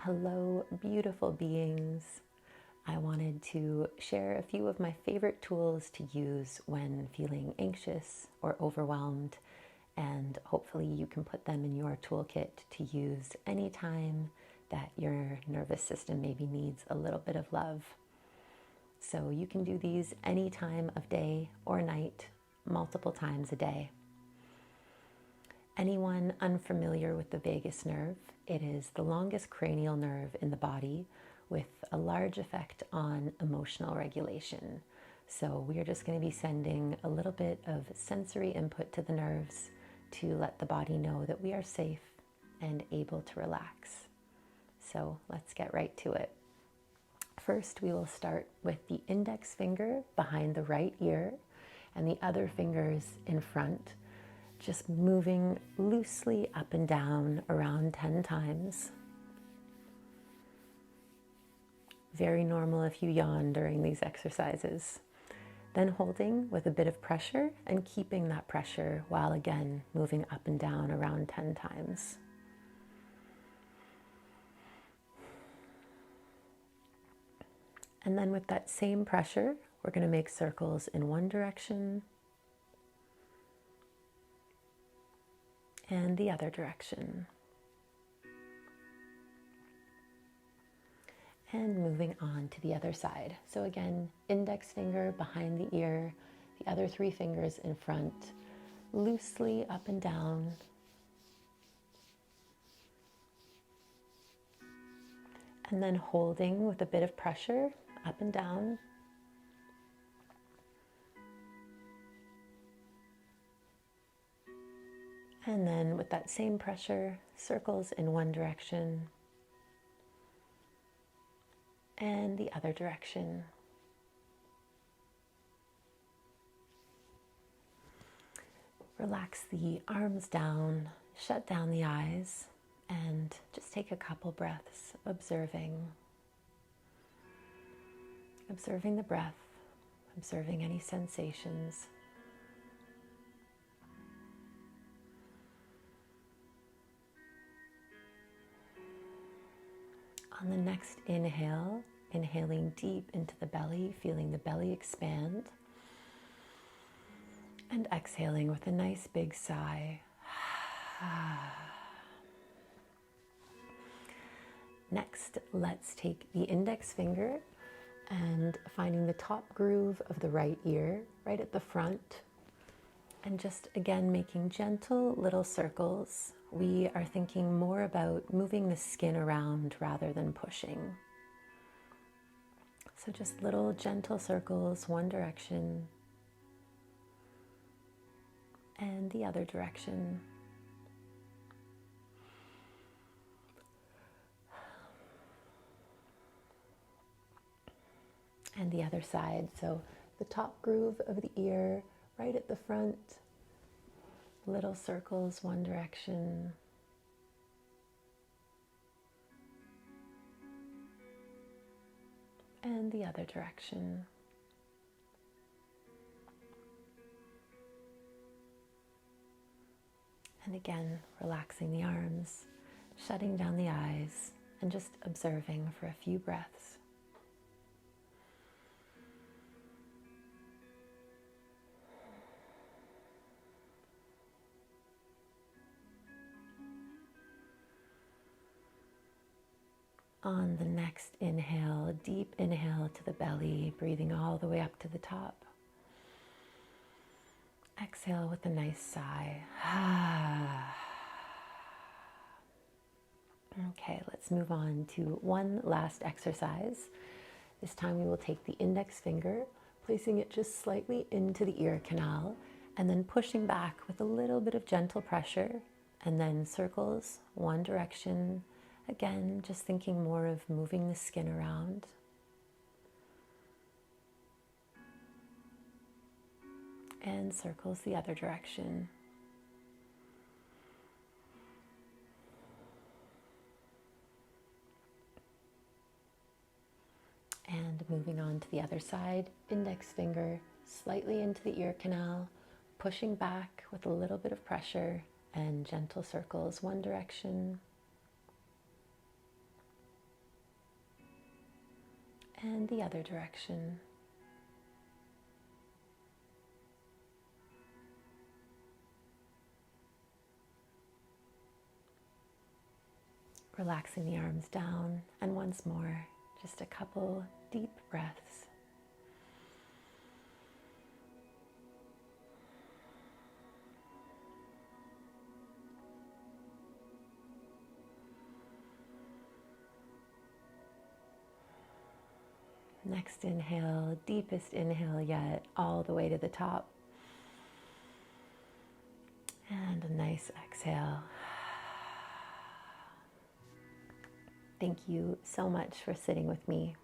Hello, beautiful beings. I wanted to share a few of my favorite tools to use when feeling anxious or overwhelmed, and hopefully you can put them in your toolkit to use anytime that your nervous system maybe needs a little bit of love. So you can do these any time of day or night, multiple times a day. Anyone unfamiliar with the vagus nerve, it is the longest cranial nerve in the body with a large effect on emotional regulation. So we are just going to be sending a little bit of sensory input to the nerves to let the body know that we are safe and able to relax. So let's get right to it. First, we will start with the index finger behind the right ear and the other fingers in front, just moving loosely up and down around 10 times. Very normal if you yawn during these exercises. Then holding with a bit of pressure and keeping that pressure while again moving up and down around 10 times. And then with that same pressure, we're going to make circles in one direction and the other direction. And moving on to the other side. So again, index finger behind the ear, the other three fingers in front, loosely up and down. And then holding with a bit of pressure, up and down. And then with that same pressure, circles in one direction and the other direction. Relax the arms down, shut down the eyes, and just take a couple breaths observing the breath, observing any sensations. On the next inhale, inhaling deep into the belly, feeling the belly expand. And exhaling with a nice big sigh. Next, let's take the index finger and finding the top groove of the right ear, right at the front. And just again, making gentle little circles. We are thinking more about moving the skin around rather than pushing. So just little gentle circles, one direction and the other direction. And the other side. So the top groove of the ear, right at the front. Little circles, one direction. And the other direction. And again, relaxing the arms, shutting down the eyes, and just observing for a few breaths. On the next inhale, deep inhale to the belly, breathing all the way up to the top. Exhale with a nice sigh. Okay, let's move on to one last exercise. This time we will take the index finger, placing it just slightly into the ear canal, and then pushing back with a little bit of gentle pressure, and then circles, one direction. Again, just thinking more of moving the skin around. And circles the other direction. And moving on to the other side, index finger slightly into the ear canal, pushing back with a little bit of pressure and gentle circles, one direction and the other direction. Relaxing the arms down, and once more, just a couple deep breaths. Next inhale, deepest inhale yet, all the way to the top. And a nice exhale. Thank you so much for sitting with me.